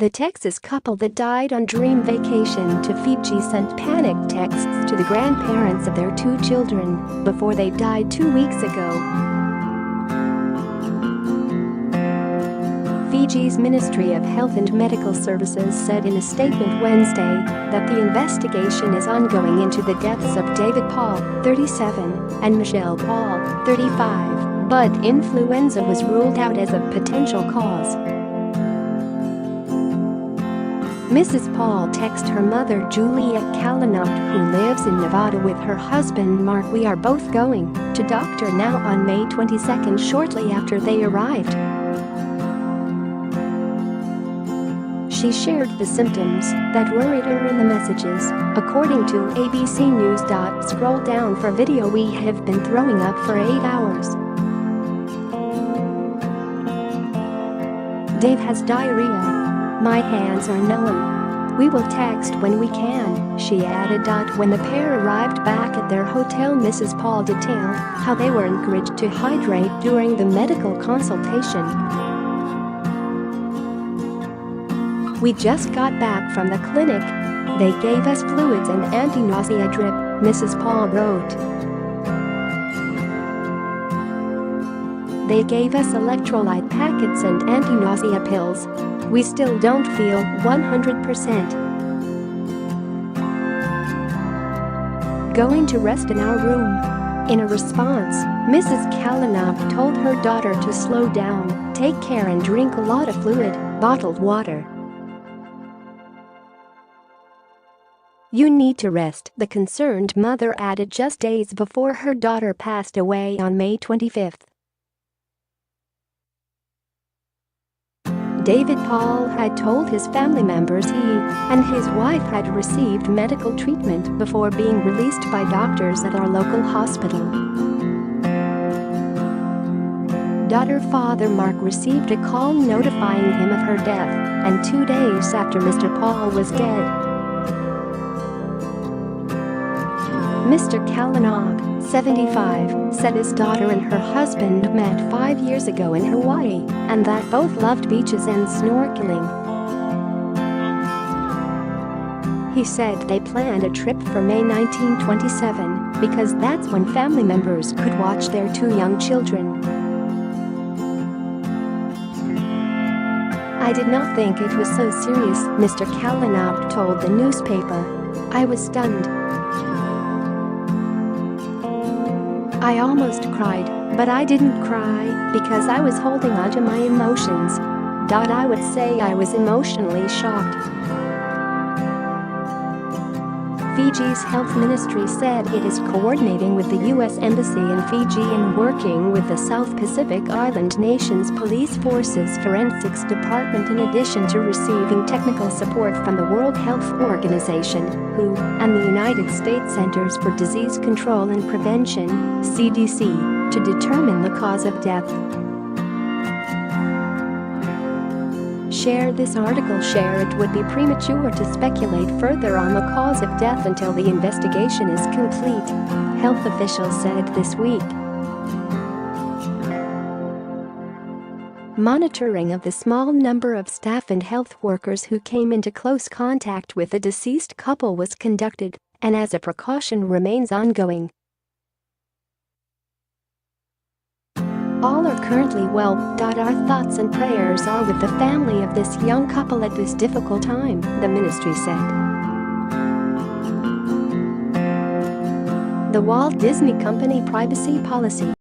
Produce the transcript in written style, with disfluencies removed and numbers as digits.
The Texas couple that died on dream vacation to Fiji sent panic texts to the grandparents of their 2 children before they died 2 weeks ago. Fiji's Ministry of Health and Medical Services said in a statement Wednesday that the investigation is ongoing into the deaths of David Paul, 37, and Michelle Paul, 35, but influenza was ruled out as a potential cause. Mrs. Paul texted her mother Julia Kalanock, who lives in Nevada, with her husband Mark. "We are both going to doctor now on May 22nd, shortly after they arrived." She shared the symptoms that worried her in the messages, according to ABC News. Scroll down for video. "We have been throwing up for 8 hours. Dave has diarrhea. My hands are numb. We will text when we can," she added. When the pair arrived back at their hotel, Mrs. Paul detailed how they were encouraged to hydrate during the medical consultation. "We just got back from the clinic. They gave us fluids and anti-nausea drip," Mrs. Paul wrote. "They gave us electrolyte packets and anti-nausea pills. We still don't feel 100%. Going to rest in our room." In a response, Mrs. Kalanock told her daughter to slow down, take care and drink a lot of fluid, bottled water. "You need to rest," the concerned mother added just days before her daughter passed away on May 25th. David Paul had told his family members he and his wife had received medical treatment before being released by doctors at our local hospital. Father Mark received a call notifying him of her death, and 2 days after Mr. Paul was dead. Mr. Kalanock, 75, said his daughter and her husband met 5 years ago in Hawaii and that both loved beaches and snorkeling. He said they planned a trip for May 1927 because that's when family members could watch their 2 young children. "I did not think it was so serious," Mr. Kalanock told the newspaper. "I was stunned. I almost cried, but I didn't cry because I was holding on to my emotions. I would say I was emotionally shocked." Fiji's health ministry said it is coordinating with the U.S. Embassy in Fiji and working with the South Pacific Island nation's police forces forensics department, in addition to receiving technical support from the World Health Organization, WHO, and the United States Centers for Disease Control and Prevention, CDC, to determine the cause of death. Share this article. It would be premature to speculate further on the cause of death until the investigation is complete, health officials said this week. Monitoring of the small number of staff and health workers who came into close contact with the deceased couple was conducted, and as a precaution remains ongoing. All are currently well. Our thoughts and prayers are with the family of this young couple at this difficult time, the ministry said. The Walt Disney Company privacy policy.